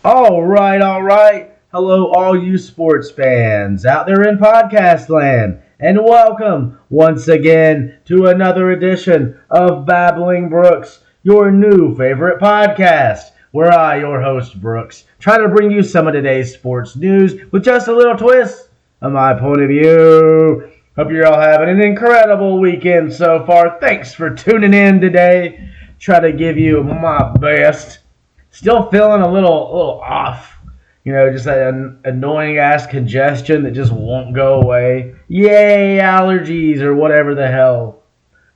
All right, all right. Hello, all you sports fans out there in podcast land, and welcome once again to another edition of Babbling Brooks, your new favorite podcast, where I, your host Brooks, try to bring you some of today's sports news with just a little twist on my point of view. Hope you're all having an incredible weekend so far. Thanks for tuning in today. Try to give you my best. Still feeling a little off. Just that annoying ass congestion that just won't go away. Yay, allergies or whatever the hell.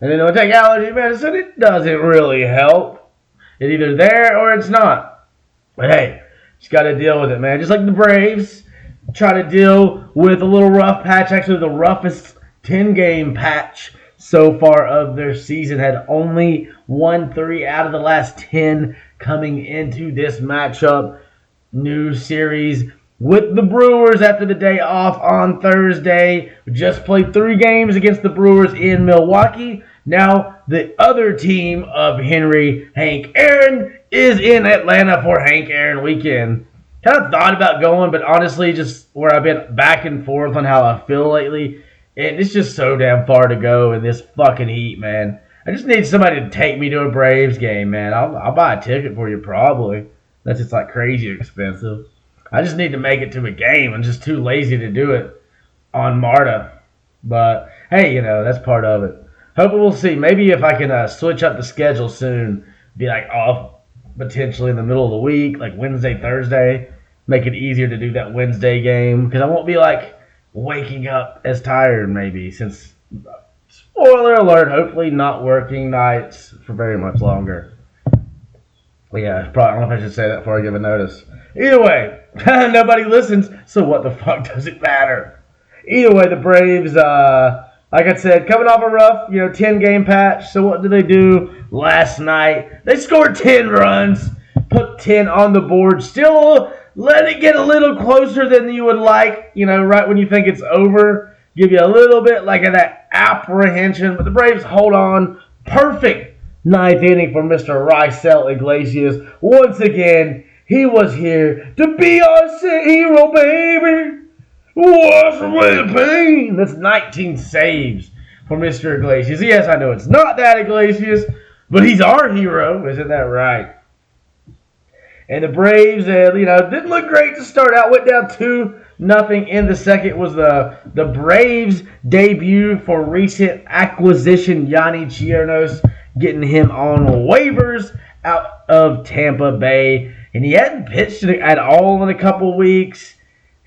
And then when I take allergy medicine, it doesn't really help. It's either there or it's not. But hey, just got to deal with it, man. Just like the Braves try to deal with a little rough patch. Actually, the roughest 10-game patch so far of their season. Had only won 3 out of the last 10 coming into this matchup. New series with the Brewers after the day off on Thursday. We just played 3 games against the Brewers in Milwaukee. Now the other team of Hank Aaron is in Atlanta for Hank Aaron weekend. Kind of thought about going, but honestly, just where I've been back and forth on how I feel lately, and it's just so damn far to go in this fucking heat, man. I just need somebody to take me to a Braves game, man. I'll buy a ticket for you probably. That's just like crazy expensive. I just need to make it to a game. I'm just too lazy to do it on MARTA. But hey, that's part of it. Hopefully we'll see. Maybe if I can switch up the schedule soon, be like off potentially in the middle of the week, like Wednesday, Thursday. Make it easier to do that Wednesday game because I won't be like waking up as tired maybe since, spoiler alert, hopefully not working nights for very much longer. But yeah, probably, I don't know if I should say that before I give a notice. Either way, nobody listens, so what the fuck does it matter? Either way, the Braves, like I said, coming off a rough, 10-game patch. So what did they do last night? They scored 10 runs, put 10 on the board, still let it get a little closer than you would like, right when you think it's over. Give you a little bit like that apprehension, but the Braves hold on. Perfect 9th inning for Mr. Raisel Iglesias. Once again, he was here to be our hero, baby. Wash away the pain. That's 19 saves for Mr. Iglesias. Yes, I know it's not that Iglesias, but he's our hero. Isn't that right? And the Braves, didn't look great to start out. Went down 2-0 in the second. It was the Braves' debut for recent acquisition Yonny Chirinos, getting him on waivers out of Tampa Bay. And he hadn't pitched at all in a couple weeks.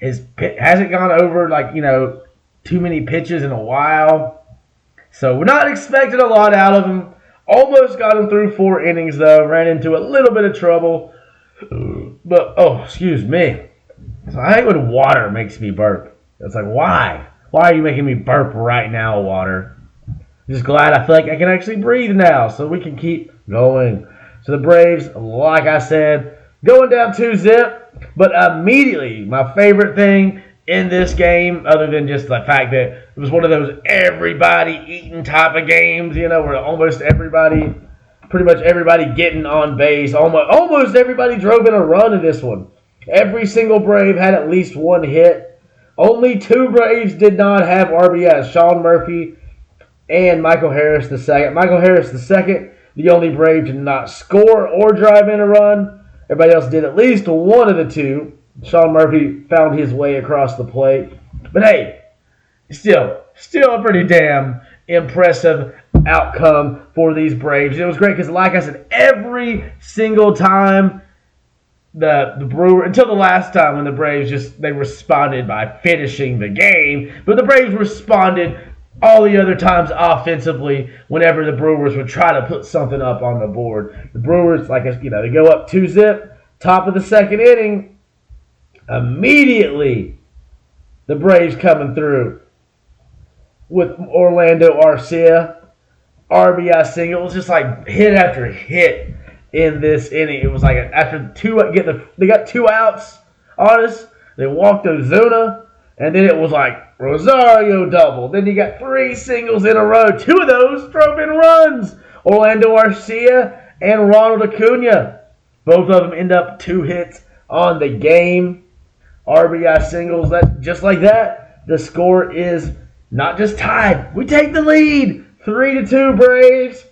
Hasn't gone over, too many pitches in a while. So we're not expecting a lot out of him. Almost got him through 4 innings, though. Ran into a little bit of trouble. But, excuse me. So I hate when water makes me burp. It's like, why? Why are you making me burp right now, water? I'm just glad I feel like I can actually breathe now so we can keep going. So the Braves, like I said, going down 2-0. But immediately, my favorite thing in this game, other than just the fact that it was one of those everybody eating type of games, where almost everybody, pretty much everybody getting on base. Almost everybody drove in a run in this one. Every single Brave had at least 1 hit. Only 2 Braves did not have RBIs. Sean Murphy and Michael Harris II. Michael Harris II, the only Brave to not score or drive in a run. Everybody else did at least one of the 2. Sean Murphy found his way across the plate. But hey, still a pretty damn impressive outcome for these Braves. It was great because, like I said, every single time the Brewers, until the last time when the Braves they responded by finishing the game, but the Braves responded all the other times offensively whenever the Brewers would try to put something up on the board. The Brewers, they go up 2-0, top of the second inning. Immediately, the Braves coming through with Orlando Arcia, RBI single. It was just like hit after hit in this inning. It was like after they got 2 outs on us. They walked Ozuna, and then it was like Rosario double. Then you got 3 singles in a row. 2 of those drove in runs. Orlando Arcia and Ronald Acuna. Both of them end up 2 hits on the game. RBI singles, that just like that, the score is not just tied. We take the lead, 3-2 Braves.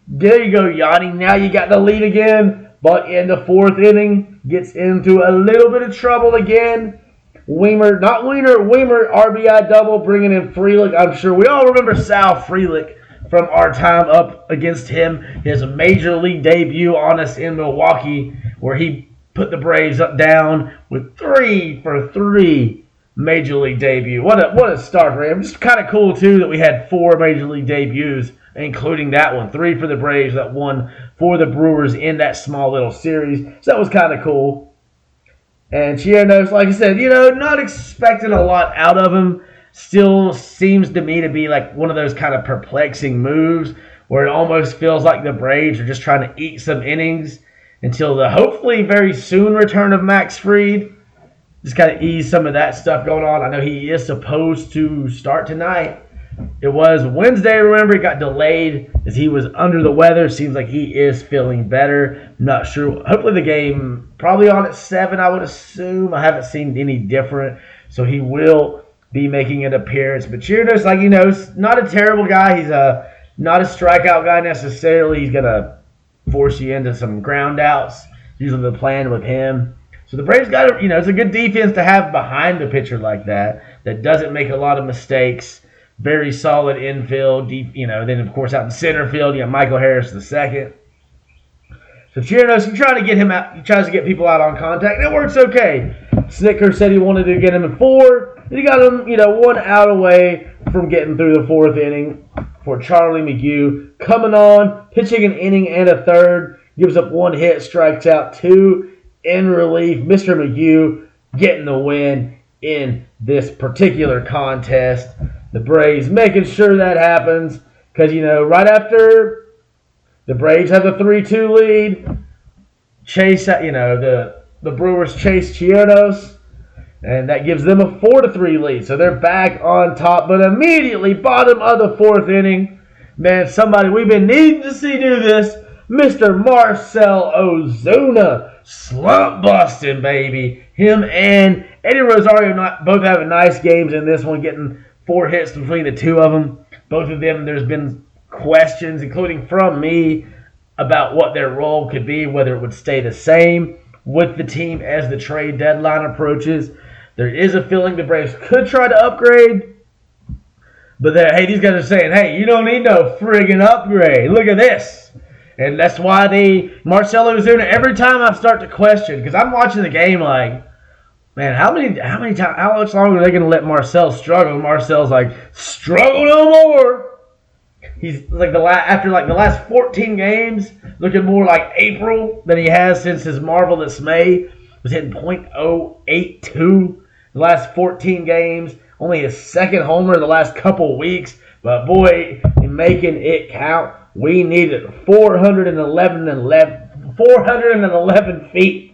There you go, Yanni. Now you got the lead again, but in the fourth inning, gets into a little bit of trouble again. Weimer RBI double, bringing in Frelick. I'm sure we all remember Sal Frelick from our time up against him. His major league debut on us in Milwaukee, where he put the Braves up down with 3-for-3 major league debut. What a start for him. Just kind of cool too that we had 4 major league debuts, including that one. 3 for the Braves, that one for the Brewers in that small little series. So that was kind of cool. And Chirinos, like I said, not expecting a lot out of him. Still seems to me to be like one of those kind of perplexing moves where it almost feels like the Braves are just trying to eat some innings until the hopefully very soon return of Max Fried. Just kind of ease some of that stuff going on. I know he is supposed to start tonight. It was Wednesday, remember, it got delayed as he was under the weather. Seems like he is feeling better. Not sure. Hopefully the game probably on at 7, I would assume. I haven't seen any different. So he will be making an appearance. But Chirinos, not a terrible guy. He's not a strikeout guy necessarily. He's going to force you into some ground outs. Usually the plan with him. So the Braves got it's a good defense to have behind the pitcher like that doesn't make a lot of mistakes. Very solid infield, deep, then of course out in center field, you got Michael Harris II. So Chirinos, he trying to get him out, he tries to get people out on contact, and it works okay. Snicker said he wanted to get him in 4. He got him, 1 out away from getting through the 4th inning for Charlie McGee. Coming on, pitching an inning and a third, gives up 1 hit, strikes out 2 in relief. Mr. McGee getting the win in this particular contest. The Braves making sure that happens because, right after the Braves have the 3-2 lead, the Brewers chase Chirinos, and that gives them a 4-3 lead. So they're back on top, but immediately bottom of the 4th inning, man, somebody we've been needing to see do this, Mr. Marcell Ozuna, slump busting, baby. Him and Eddie Rosario both having nice games in this one, getting 4 hits between the two of them. Both of them, there's been questions, including from me, about what their role could be, whether it would stay the same with the team as the trade deadline approaches. There is a feeling the Braves could try to upgrade, but these guys are saying, hey, you don't need no friggin' upgrade. Look at this. And that's why Marcell Ozuna, every time I start to question, because I'm watching the game like, man, how much longer are they going to let Marcell struggle? And Marcell's like, struggle no more. He's like the last 14 games, looking more like April than he has since his marvelous May. Was hitting .082 the last 14 games. Only his 2nd homer in the last couple weeks. But boy, in making it count, we needed 411 feet.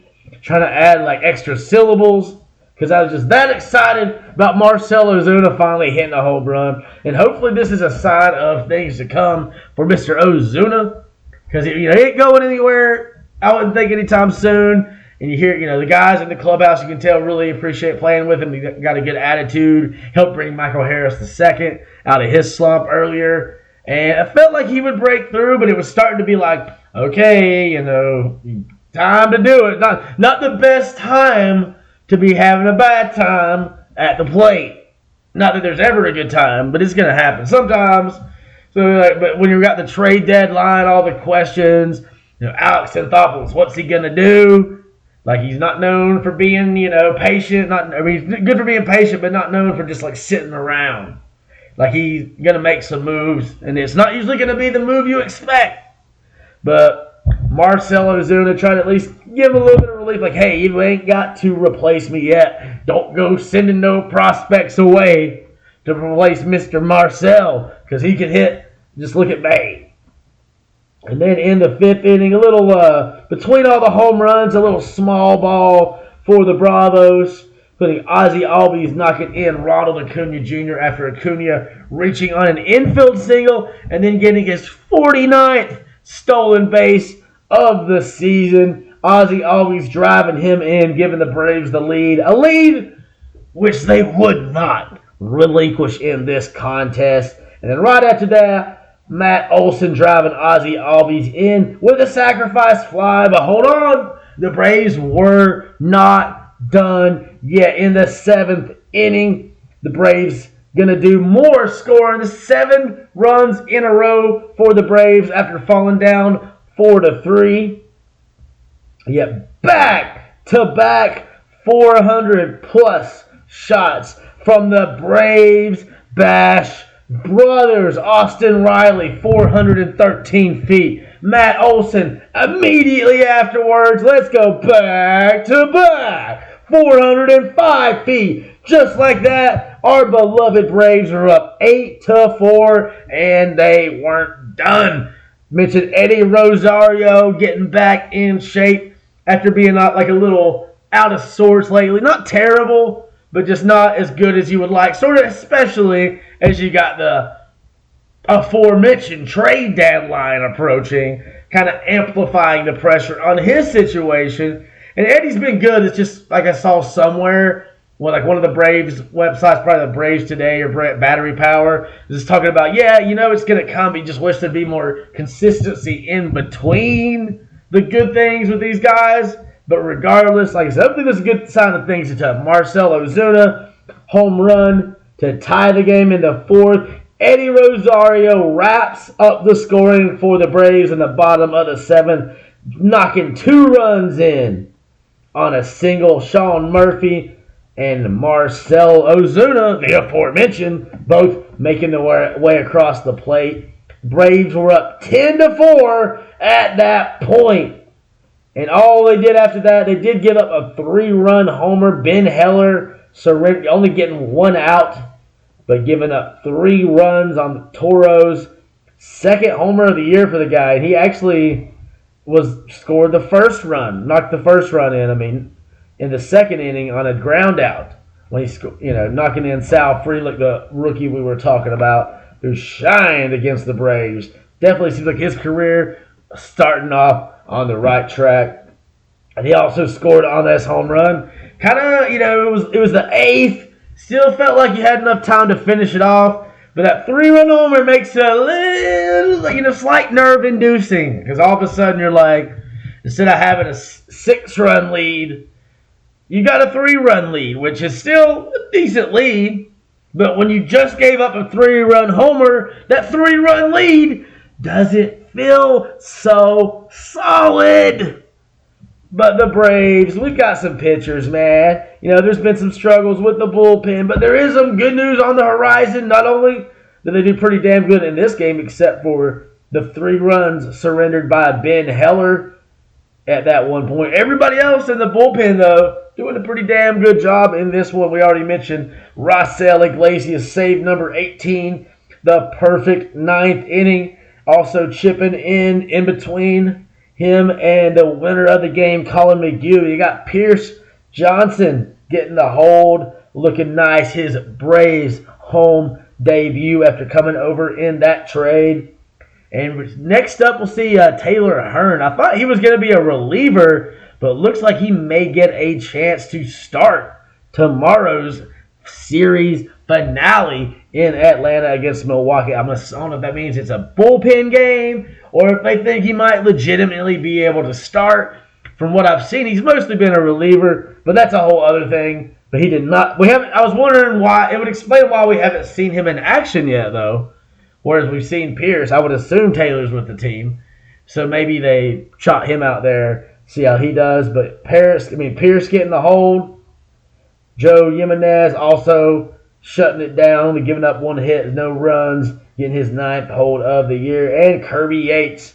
Trying to add like extra syllables because I was just that excited about Marcell Ozuna finally hitting a home run. And hopefully this is a sign of things to come for Mr. Ozuna because he ain't going anywhere. I wouldn't think anytime soon. And you hear, the guys in the clubhouse, you can tell, really appreciate playing with him. He got a good attitude. Helped bring Michael Harris II out of his slump earlier. And I felt like he would break through, but it was starting to be like, okay, time to do it. Not the best time to be having a bad time at the plate. Not that there's ever a good time, but it's going to happen sometimes. So, but when you got the trade deadline, all the questions, Alex Anthopoulos, what's he going to do? Like, he's not known for being, patient. He's good for being patient, but not known for just, sitting around. Like, he's going to make some moves, and it's not usually going to be the move you expect. But Marcell Ozuna tried to at least give him a little bit of relief. Like, hey, you ain't got to replace me yet. Don't go sending no prospects away to replace Mr. Marcell because he can hit. Just look at me. And then in the 5th inning, a little, between all the home runs, a little small ball for the Bravos, putting Ozzy Albies knocking in Ronald Acuna Jr. after Acuna reaching on an infield single and then getting his 49th stolen base of the season. Ozzy always driving him in, giving the Braves the lead. A lead which they would not relinquish in this contest. And then right after that, Matt Olson driving Ozzy Albies in with a sacrifice fly. But hold on, the Braves were not done yet. In the 7th inning, the Braves going to do more, scoring 7 runs in a row for the Braves after falling down 4-3. Yet back-to-back 400-plus shots from the Braves Bash brothers. Austin Riley, 413 feet. Matt Olson, immediately afterwards, let's go back-to-back 405 feet. Just like that, our beloved Braves are up 8-4, and they weren't done. Mentioned Eddie Rosario getting back in shape after being like a little out of sorts lately. Not terrible, but just not as good as you would like. Sort of especially as you got the aforementioned trade deadline approaching, kind of amplifying the pressure on his situation. And Eddie's been good. It's just like I saw somewhere, like one of the Braves websites, probably the Braves Today or Battery Power, is talking about, it's going to come. You just wish there'd be more consistency in between the good things with these guys. But regardless, like I said, I think that's a good sign of things to come. Marcell Ozuna, home run to tie the game in the 4th. Eddie Rosario wraps up the scoring for the Braves in the bottom of the 7th, knocking 2 runs in on a single. Sean Murphy and Marcell Ozuna, the aforementioned, both making their way across the plate. Braves were up 10-4 at that point. And all they did after that, they did give up a 3-run homer. Ben Heller surrendered, only getting 1 out, but giving up 3 runs on the Toros. 2nd homer of the year for the guy. And he actually scored the first run, knocked the first run in, in the 2nd inning on a ground out. When he knocking in Sal Frelick, the rookie we were talking about, who shined against the Braves. Definitely seems like his career starting off on the right track. And he also scored on this home run. Kind of, it was the 8th. Still felt like you had enough time to finish it off. But that 3-run homer makes it a little, slight nerve-inducing. Because all of a sudden you're like, instead of having a 6-run lead, you got a 3-run lead, which is still a decent lead. But when you just gave up a 3-run homer, that 3-run lead doesn't feel so solid. But the Braves, we've got some pitchers, man. There's been some struggles with the bullpen, but there is some good news on the horizon. Not only did they do pretty damn good in this game, except for the 3 runs surrendered by Ben Heller at that one point. Everybody else in the bullpen, though, doing a pretty damn good job in this one. We already mentioned Raisel Iglesias, save number 18, the perfect 9th inning. Also chipping in between him and the winner of the game, Colin McHugh. You got Pierce Johnson getting the hold, looking nice. His Braves home debut after coming over in that trade. And next up, we'll see Taylor Hearn. I thought he was going to be a reliever, but looks like he may get a chance to start tomorrow's series finale in Atlanta against Milwaukee. I don't know if that means it's a bullpen game or if they think he might legitimately be able to start. From what I've seen, he's mostly been a reliever, but that's a whole other thing. But he did not. I was wondering why. It would explain why we haven't seen him in action yet, though. Whereas we've seen Pierce. I would assume Taylor's with the team, so maybe they shot him out there, see how he does. But Pierce getting the hold. Joe Jimenez also shutting it down, only giving up 1 hit, no runs, getting his 9th hold of the year. And Kirby Yates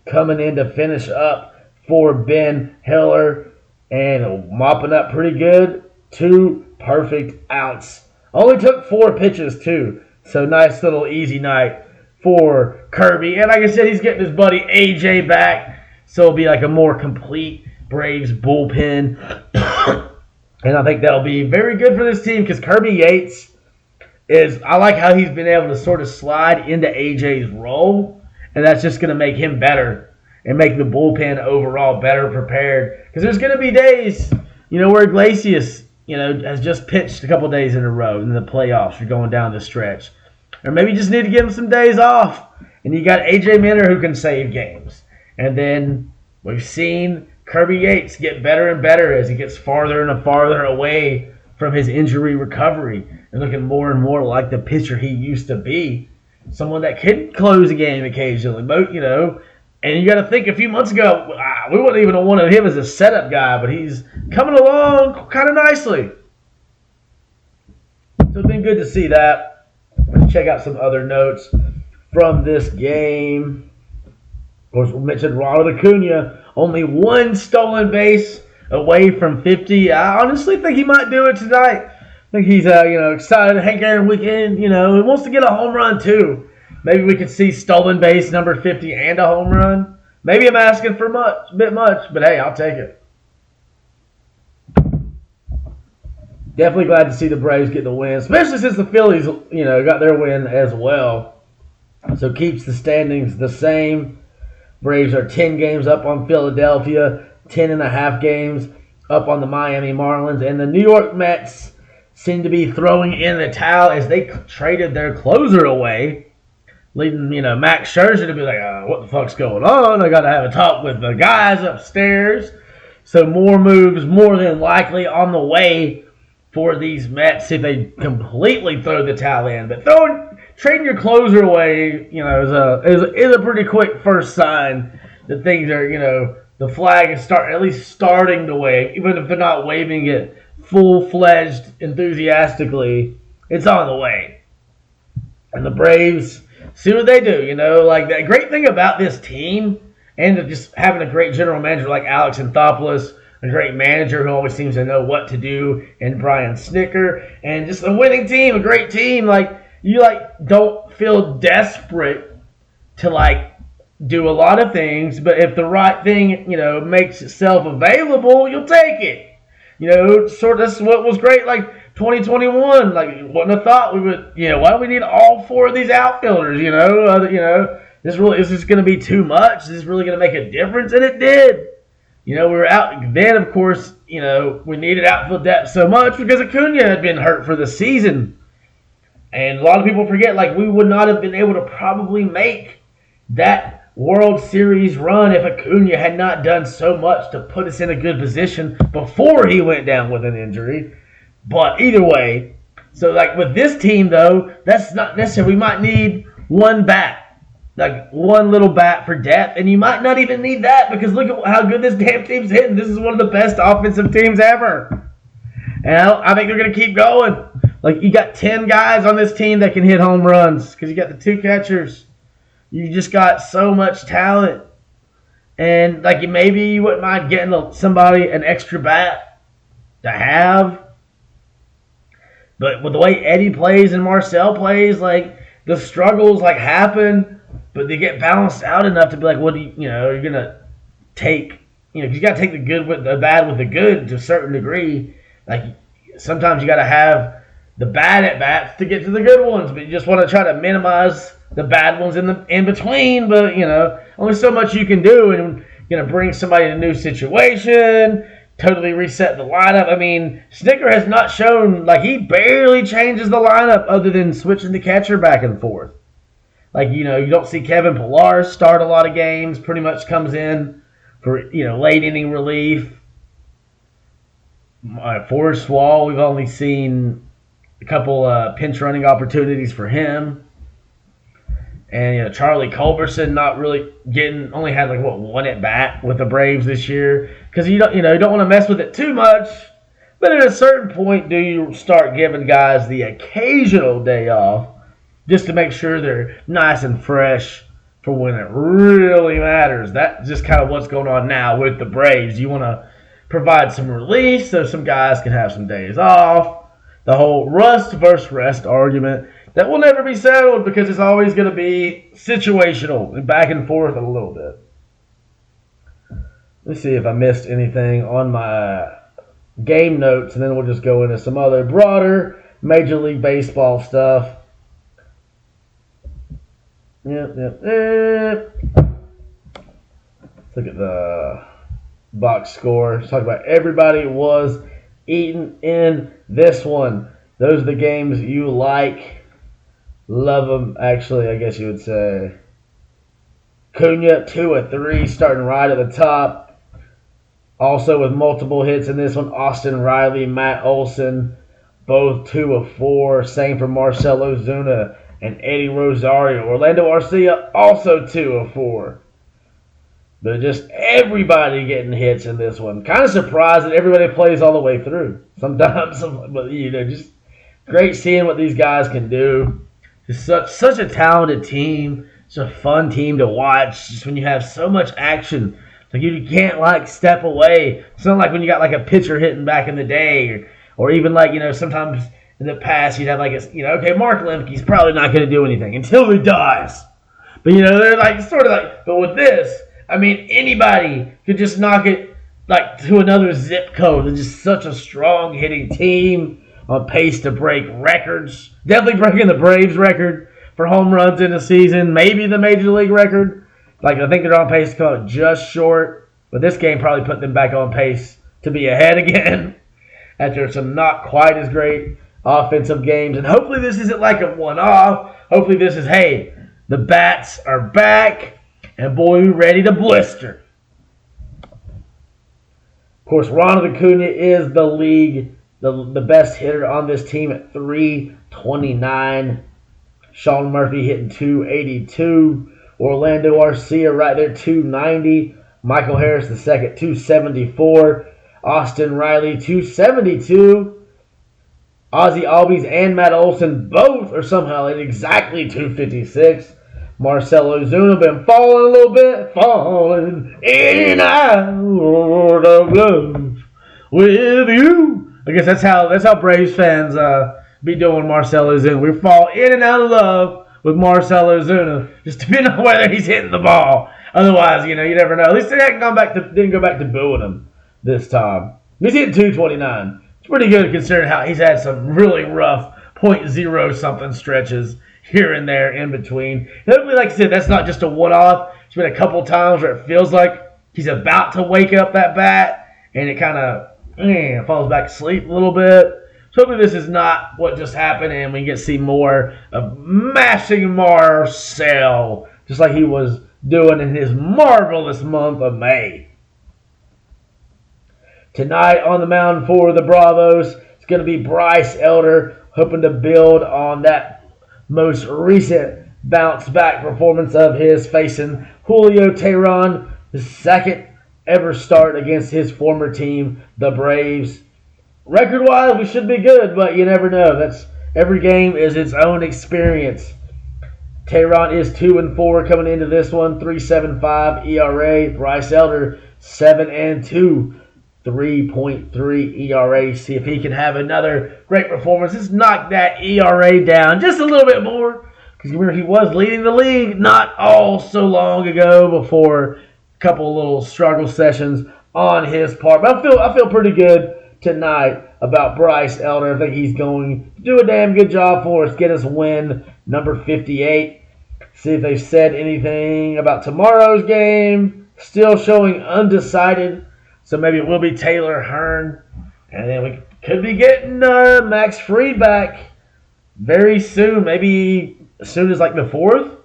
coming in to finish up for Ben Heller and mopping up pretty good. 2 perfect outs. Only took 4 pitches, too. So nice little easy night for Kirby. And like I said, he's getting his buddy AJ back. So it'll be like a more complete Braves bullpen. And I think that'll be very good for this team because Kirby Yates I like how he's been able to sort of slide into AJ's role. And that's just going to make him better. and make the bullpen overall better prepared. Because there's going to be days, where Iglesias, has just pitched a couple days in a row in the playoffs. You're going down the stretch. Or maybe you just need to give him some days off. And you got A.J. Minter who can save games. And then we've seen Kirby Yates get better and better as he gets farther and farther away from his injury recovery and looking more and more like the pitcher he used to be. Someone that could close a game occasionally, And you got to think, a few months ago, we wouldn't even have wanted him as a setup guy, but he's coming along kind of nicely. So it's been good to see that. Let's check out some other notes from this game. Of course, we mentioned Ronald Acuna, only one stolen base away from 50. I honestly think he might do it tonight. I think he's, excited. Hank Aaron weekend, he wants to get a home run too. Maybe we could see stolen base number 50 and a home run. Maybe I'm asking for a bit much, but hey, I'll take it. Definitely glad to see the Braves get the win, especially since the Phillies, got their win as well. So keeps the standings the same. Braves are 10 games up on Philadelphia, 10.5 games up on the Miami Marlins, and the New York Mets seem to be throwing in the towel as they traded their closer away, leading, Max Scherzer to be like, what the fuck's going on? I got to have a talk with the guys upstairs. So more moves, more than likely, on the way for these Mets if they completely throw the towel in. But trading your closer away, is a pretty quick first sign that things are, the flag is at least starting to wave, even if they're not waving it full-fledged enthusiastically. It's on the way. And the Braves, see what they do, the great thing about this team, and just having a great general manager like Alex Anthopoulos, a great manager who always seems to know what to do, and Brian Snicker, and just a winning team, a great team, you don't feel desperate to do a lot of things, but if the right thing, makes itself available, you'll take it. That's what was great, 2021, wouldn't have thought we would, why do we need all four of these outfielders, is this going to be too much? Is this really going to make a difference? And it did. We were out, then of course, we needed outfield depth so much because Acuna had been hurt for the season. And a lot of people forget, we would not have been able to probably make that World Series run if Acuna had not done so much to put us in a good position before he went down with an injury. But either way, so with this team though, that's not necessary. We might need one bat, one little bat for depth, and you might not even need that because look at how good this damn team's hitting. This is one of the best offensive teams ever. And I think they're going to keep going. You got 10 guys on this team that can hit home runs because you got the 2 catchers. You just got so much talent. And, maybe you wouldn't mind getting somebody an extra bat to have. But with the way Eddie plays and Marcell plays, the struggles, happen, but they get balanced out enough to be what do you're going to take, because you got to take the good with the bad with the good to a certain degree. Sometimes you got to have the bad at bats to get to the good ones, but you just want to try to minimize the bad ones in between. But only so much you can do, and you're gonna bring somebody in a new situation, totally reset the lineup. I mean, Snicker has not shown he barely changes the lineup other than switching the catcher back and forth. You don't see Kevin Pillar start a lot of games. Pretty much comes in for late inning relief. Forrest Wall, we've only seen a couple pinch running opportunities for him. And Charlie Culberson not really only had one at bat with the Braves this year because you don't want to mess with it too much. But at a certain point, do you start giving guys the occasional day off just to make sure they're nice and fresh for when it really matters? That's just kind of what's going on now with the Braves. You want to provide some release so some guys can have some days off. The whole rust versus rest argument that will never be settled because it's always going to be situational and back and forth a little bit. Let's see if I missed anything on my game notes, and then we'll just go into some other broader Major League Baseball stuff. Yep. Let's look at the box score. Let's talk about everybody was eating in this one. Those are the games you like. Love them, actually, I guess you would say. Acuna, 2 of 3, starting right at the top. Also with multiple hits in this one, Austin Riley, Matt Olson, both 2 of 4. Same for Marcell Ozuna and Eddie Rosario. Orlando Arcia, also 2 of 4. But just everybody getting hits in this one. Kind of surprised that everybody plays all the way through. Sometimes, but just great seeing what these guys can do. It's such a talented team. It's a fun team to watch. Just when you have so much action, like you can't step away. It's not like when you got like a pitcher hitting back in the day, or even sometimes in the past you'd have okay, Mark Lemke's probably not going to do anything until he dies. But they're sort of but with this. I mean, anybody could just knock it to another zip code. They're just such a strong hitting team, on pace to break records. Definitely breaking the Braves record for home runs in a season. Maybe the Major League record. I think they're on pace to come out just short. But this game probably put them back on pace to be ahead again after some not quite as great offensive games. And hopefully this isn't like a one-off. Hopefully this is, hey, the bats are back. And boy, we're ready to blister. Of course, Ronald Acuna is the best hitter on this team at 329. Sean Murphy hitting 282. Orlando Arcia right there, 290. Michael Harris the second, 274. Austin Riley, 272. Ozzy Albies and Matt Olson both are somehow at exactly 256. Marcell Ozuna been falling a little bit, falling in and out of love with you. I guess that's how Braves fans be doing Marcell Ozuna. We fall in and out of love with Marcell Ozuna, just depending on whether he's hitting the ball. Otherwise, you never know. At least they didn't go back to booing him this time. He's hitting 229. It's pretty good considering how he's had some really rough .0 something stretches here and there in between. And hopefully, like I said, that's not just a one-off. It's been a couple times where it feels like he's about to wake up that bat, and it kind of falls back to sleep a little bit. So hopefully this is not what just happened, and we get to see more of mashing Marcell, just like he was doing in his marvelous month of May. Tonight on the mound for the Bravos, it's going to be Bryce Elder, hoping to build on that most recent bounce-back performance of his, facing Julio Teheran, the second ever start against his former team, the Braves. Record-wise, we should be good, but you never know. Every game is its own experience. Teheran is 2-4 coming into this one, 3.75 ERA. Bryce Elder 7-2. 3.3 ERA. See if he can have another great performance. Let's knock that ERA down just a little bit more. Because remember, he was leading the league not all so long ago before a couple little struggle sessions on his part. But I feel pretty good tonight about Bryce Elder. I think he's going to do a damn good job for us. Get us win number 58. See if they've said anything about tomorrow's game. Still showing undecided. So maybe it will be Taylor Hearn. And then we could be getting Max Fried back very soon. Maybe as soon as the 4th,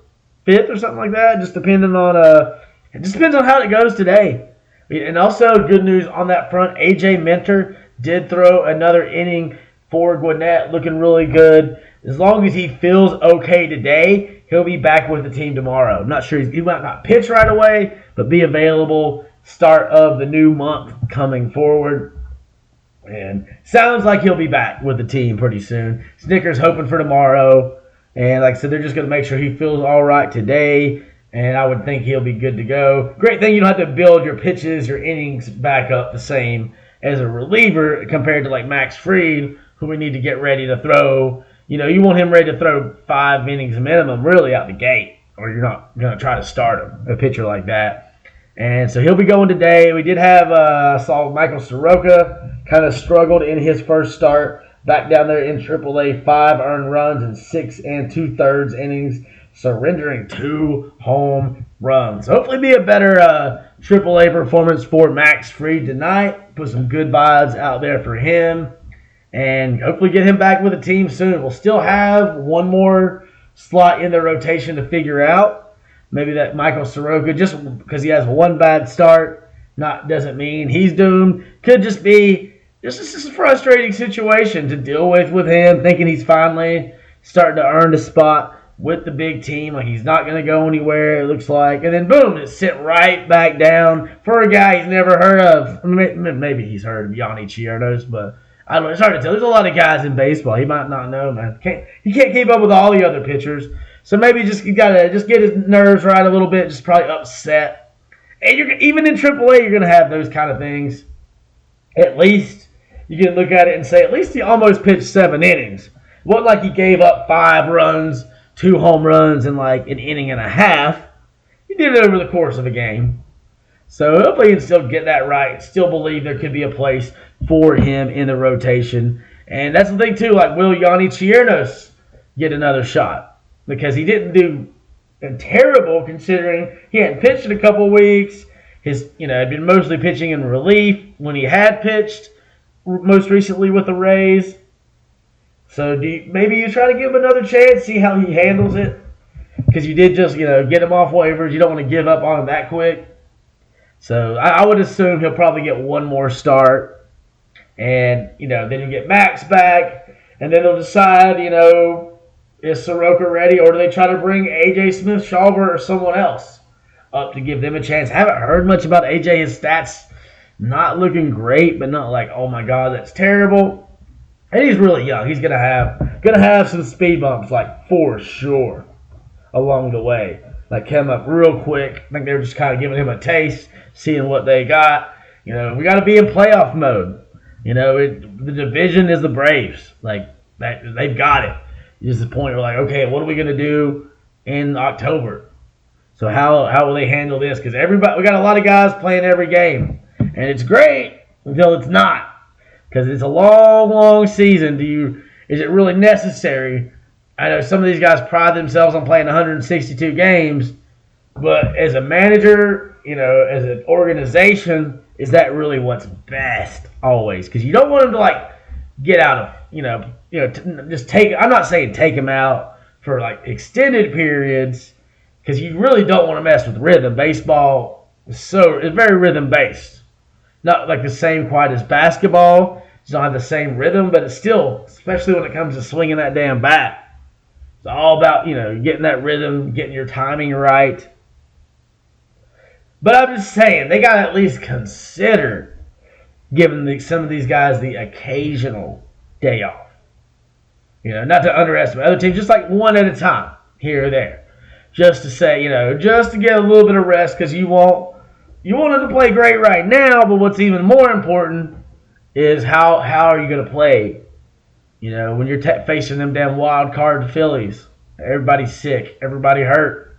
5th or something like that. Just depending on it just depends on how it goes today. And also good news on that front. AJ Minter did throw another inning for Gwinnett, looking really good. As long as he feels okay today, he'll be back with the team tomorrow. I'm not sure he might not pitch right away, but be available start of the new month coming forward. And sounds like he'll be back with the team pretty soon. Snicker's hoping for tomorrow. And like I said, they're just going to make sure he feels all right today. And I would think he'll be good to go. Great thing, you don't have to build your pitches, your innings back up the same as a reliever compared to Max Fried, who we need to get ready to throw. You want him ready to throw 5 innings minimum really out the gate, or you're not going to try to start him, a pitcher like that. And so he'll be going today. We did have, saw Michael Soroka kind of struggled in his first start. Back down there in AAA, 5 earned runs in 6 2/3 innings, surrendering 2 home runs. Hopefully be a better AAA performance for Max Fried tonight. Put some good vibes out there for him. And hopefully get him back with the team soon. We'll still have one more slot in the rotation to figure out. Maybe that Michael Soroka, just because he has one bad start, doesn't mean he's doomed. Could just be just a frustrating situation to deal with him, thinking he's finally starting to earn a spot with the big team. Like he's not going to go anywhere, it looks like. And then, boom, it's sent right back down for a guy he's never heard of. Maybe he's heard of Yanni Chiernos, but I don't know. It's hard to tell. There's a lot of guys in baseball. He might not know, man. He can't keep up with all the other pitchers. So maybe you gotta just get his nerves right a little bit. Just probably upset. And even in AAA, you're gonna have those kind of things. At least you can look at it and say, at least he almost pitched 7 innings. It wasn't like he gave up 5 runs, 2 home runs in like an inning and a half. He did it over the course of a game. So hopefully he can still get that right. Still believe there could be a place for him in the rotation. And that's the thing too, like will Yanni Chiernos get another shot? Because he didn't do terrible considering he hadn't pitched in a couple weeks. Had been mostly pitching in relief when he had pitched most recently with the Rays. So maybe you try to give him another chance, see how he handles it. Because you did just, get him off waivers. You don't want to give up on him that quick. So I would assume he'll probably get one more start. And, then you get Max back. And then they'll decide, is Soroka ready? Or do they try to bring A.J. Smith-Shawver or someone else up to give them a chance? Haven't heard much about A.J. His stats not looking great, but not like, oh my God, that's terrible. And he's really young. He's gonna have some speed bumps, like for sure, along the way. Like come up real quick. I think they were just kind of giving him a taste, seeing what they got. We got to be in playoff mode. The division is the Braves. Like they've got it. It's the point where like, okay, what are we gonna do in October? So how will they handle this? Because we got a lot of guys playing every game, and it's great until it's not. Because it's a long, long season. Is it really necessary? I know some of these guys pride themselves on playing 162 games, but as a manager, as an organization, is that really what's best always? Because you don't want them to like get out of, just take. I'm not saying take them out for like extended periods, because you really don't want to mess with rhythm. Baseball it's very rhythm based, not like the same quite as basketball. It's not have the same rhythm, but it's still, especially when it comes to swinging that damn bat, it's all about getting that rhythm, getting your timing right. But I'm just saying, they got to at least consider giving some of these guys the occasional day off. Not to underestimate other teams, just like one at a time, here or there. Just to say, just to get a little bit of rest, because you want them to play great right now, but what's even more important is how are you going to play, when you're facing them damn wild card Phillies. Everybody's sick. Everybody hurt.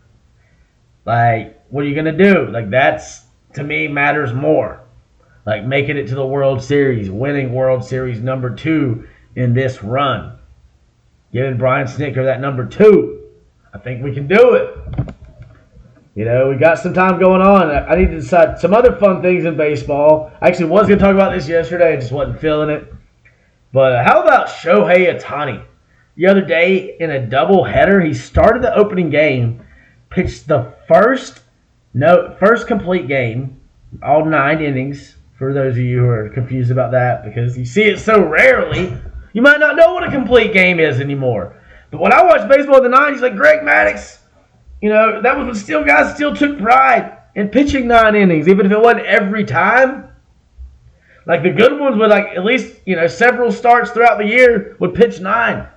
Like, what are you going to do? Like, that's, to me, matters more. Like, making it to the World Series, winning World Series number 2 in this run. Giving Brian Snitker that number 2. I think we can do it. We got some time going on. I need to decide some other fun things in baseball. I actually was going to talk about this yesterday. I just wasn't feeling it. But how about Shohei Ohtani? The other day in a doubleheader, he started the opening game, pitched the first complete game, all 9 innings, for those of you who are confused about that, because you see it so rarely, you might not know what a complete game is anymore. But when I watched baseball in the 90s, like Greg Maddux, that was when guys still took pride in pitching 9 innings, even if it wasn't every time. Like the good ones would at least, several starts throughout the year would pitch 9.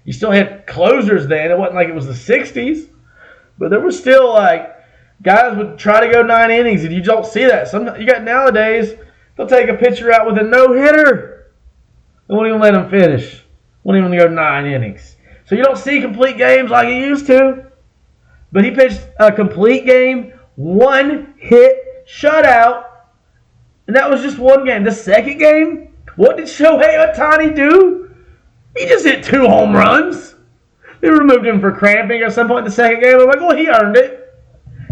You still had closers then. It wasn't like it was the 60s. But there was still guys would try to go 9 innings, and you don't see that. You got nowadays, they'll take a pitcher out with a no-hitter. They won't even let them finish. Won't even go 9 innings. So you don't see complete games like you used to. But he pitched a complete game, 1-hit shutout, and that was just one game. The second game, what did Shohei Ohtani do? He just hit 2 home runs. They removed him for cramping at some point in the second game. I'm like, well, he earned it.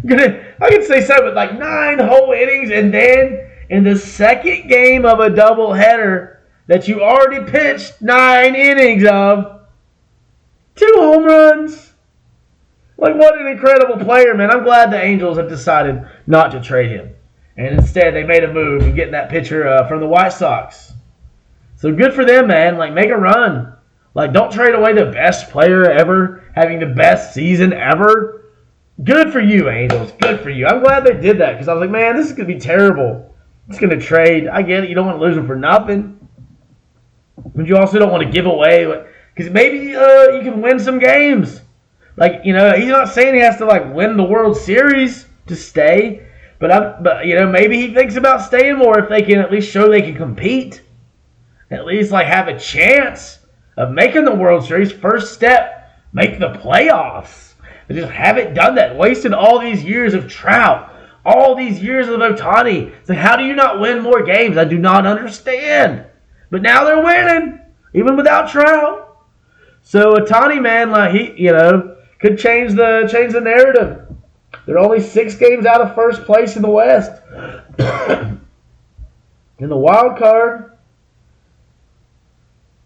I could say something like 9 whole innings, and then in the second game of a doubleheader that you already pitched 9 innings of, 2 home runs. Like, what an incredible player, man. I'm glad the Angels have decided not to trade him. And instead, they made a move and getting that pitcher from the White Sox. So good for them, man. Like, make a run. Like, don't trade away the best player ever, having the best season ever. Good for you, Angels. Good for you. I'm glad they did that because I was like, man, this is going to be terrible. It's going to trade. I get it. You don't want to lose him for nothing. But you also don't want to give away. Because maybe you can win some games. Like, he's not saying he has to, like, win the World Series to stay. But maybe he thinks about staying more if they can at least show they can compete. At least, like, have a chance of making the World Series. First step, make the playoffs. They just haven't done that. Wasted all these years of Trout. All these years of Ohtani. It's like, how do you not win more games? I do not understand. But now they're winning, even without Trout. So Ohtani, man, like he, could change the narrative. They're only 6 games out of first place in the West. In the wild card,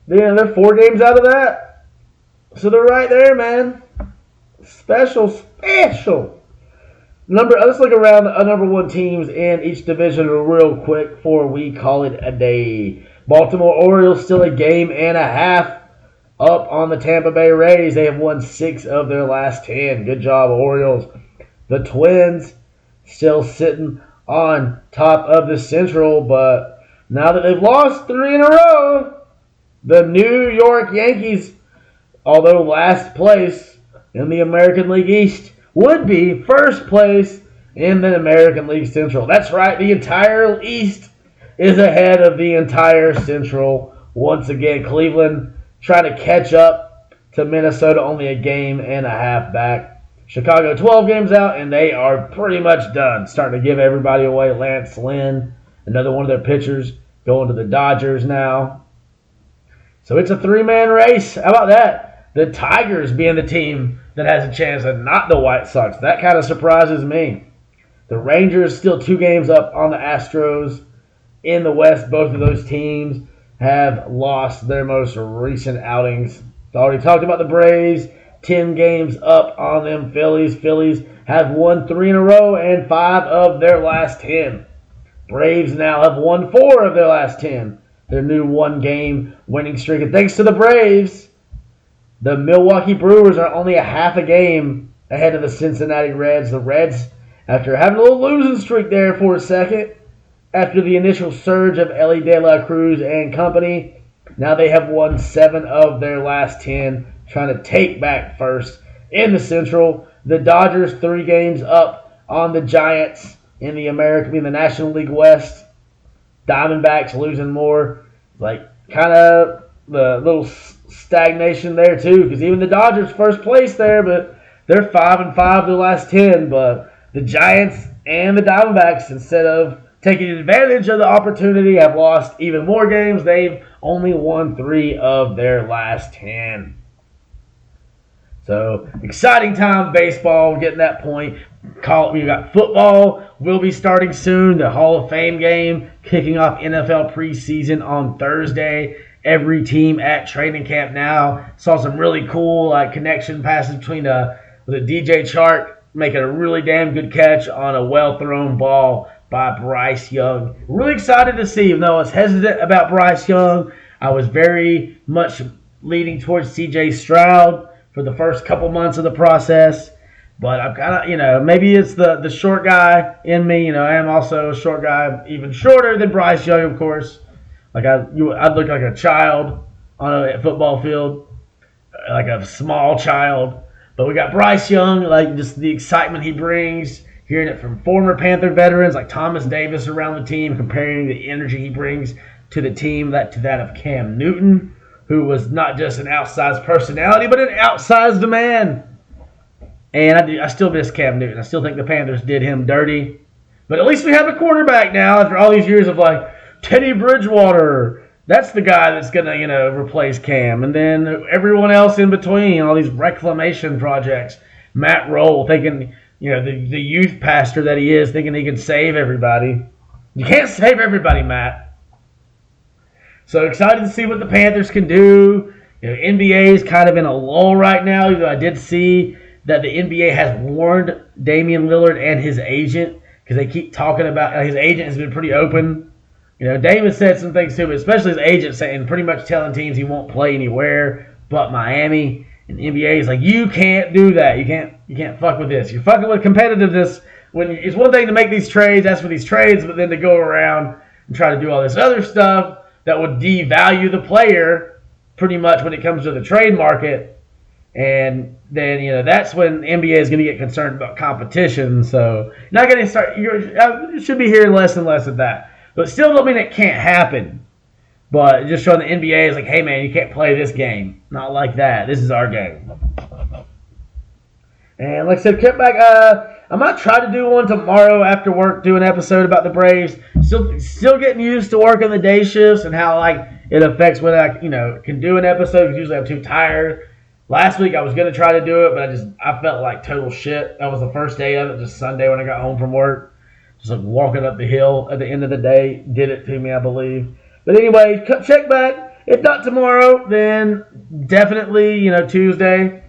they're 4 games out of that. So they're right there, man. Special. Let's look around the number 1 teams in each division real quick before we call it a day. Baltimore Orioles still a game and a half up on the Tampa Bay Rays. They have won 6 of their last 10. Good job, Orioles. The Twins still sitting on top of the Central, but now that they've lost 3 in a row, the New York Yankees, although last place in the American League East, would be first place in the American League Central. That's right, the entire East is ahead of the entire Central. Once again, Cleveland trying to catch up to Minnesota, only a game and a half back. Chicago 12 games out, and they are pretty much done. Starting to give everybody away. Lance Lynn, another one of their pitchers, going to the Dodgers now. So it's a 3-man race. How about that? The Tigers being the team that has a chance and not the White Sox. That kind of surprises me. The Rangers still 2 games up on the Astros. In the West, both of those teams have lost their most recent outings. Already talked about the Braves. 10 games up on them Phillies. Phillies have won 3 in a row and 5 of their last 10. Braves now have won 4 of their last 10. Their new 1-game winning streak. And thanks to the Braves, the Milwaukee Brewers are only a half a game ahead of the Cincinnati Reds. The Reds, after having a little losing streak there for a second, after the initial surge of Elly De La Cruz and company, now they have won 7 of their last 10, trying to take back first in the Central. The Dodgers 3 games up on the Giants in the National League West. Diamondbacks losing more. Like, kind of the little stagnation there, too, because even the Dodgers first place there, but they're 5-5 the last 10. But the Giants and the Diamondbacks, instead of taking advantage of the opportunity, have lost even more games. They've only won 3 of their last 10. So, exciting time baseball, getting that point. We got football will be starting soon. The Hall of Fame game kicking off NFL preseason on Thursday. Every team at training camp now. Saw some really cool connection passes between with DJ Chark making a really damn good catch on a well-thrown ball by Bryce Young. Really excited to see, even though I was hesitant about Bryce Young. I was very much leaning towards CJ Stroud for the first couple months of the process. But I've kind of, maybe it's the short guy in me. I am also a short guy, even shorter than Bryce Young, of course. Like I'd look like a child on a football field, like a small child. But we got Bryce Young, like just the excitement he brings, hearing it from former Panther veterans like Thomas Davis around the team, comparing the energy he brings to the team to that of Cam Newton, who was not just an outsized personality, but an outsized man. And I still miss Cam Newton. I still think the Panthers did him dirty. But at least we have a quarterback now after all these years of Teddy Bridgewater. That's the guy that's going to, replace Cam. And then everyone else in between, all these reclamation projects. Matt Roll thinking the youth pastor that he is, thinking he can save everybody. You can't save everybody, Matt. So excited to see what the Panthers can do. NBA is kind of in a lull right now. Even though I did see that the NBA has warned Damian Lillard and his agent, because they keep talking about his agent has been pretty open. Damon said some things too, but especially his agent saying, pretty much telling teams he won't play anywhere but Miami. And the NBA is like, you can't do that. You can't fuck with this. You're fucking with competitiveness. When it's one thing to make these trades, ask for these trades, but then to go around and try to do all this other stuff that would devalue the player pretty much when it comes to the trade market. And then, that's when the NBA is going to get concerned about competition. So you're not going to start, you should be hearing less and less of that. But still don't mean it can't happen. But just showing the NBA is like, hey, man, you can't play this game. Not like that. This is our game. And like I said, kept back. I might try to do one tomorrow after work, do an episode about the Braves. Still getting used to working the day shifts and how it affects when I can do an episode, because usually I'm too tired. Last week I was going to try to do it, but I felt like total shit. That was the first day of it, just Sunday when I got home from work. Just walking up the hill at the end of the day did it to me, I believe. But anyway, check back. If not tomorrow, then definitely Tuesday,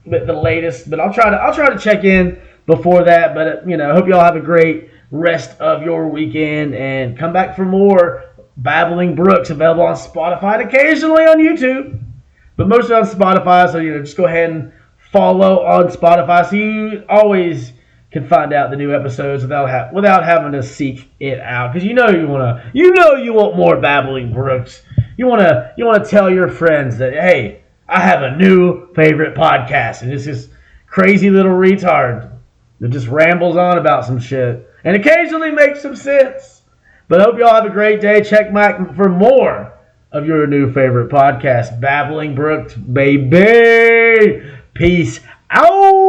but the latest. But I'll try to check in before that. But I hope y'all have a great rest of your weekend, and come back for more Babbling Brooks, available on Spotify and occasionally on YouTube, but mostly on Spotify. So just go ahead and follow on Spotify, so you always can find out the new episodes without having to seek it out. Because you want more Babbling Brooks. You want to tell your friends that, hey, I have a new favorite podcast, and it's this crazy little retard that just rambles on about some shit and occasionally makes some sense. But I hope y'all have a great day. Check back for more of your new favorite podcast, Babbling Brooks, baby. Peace out.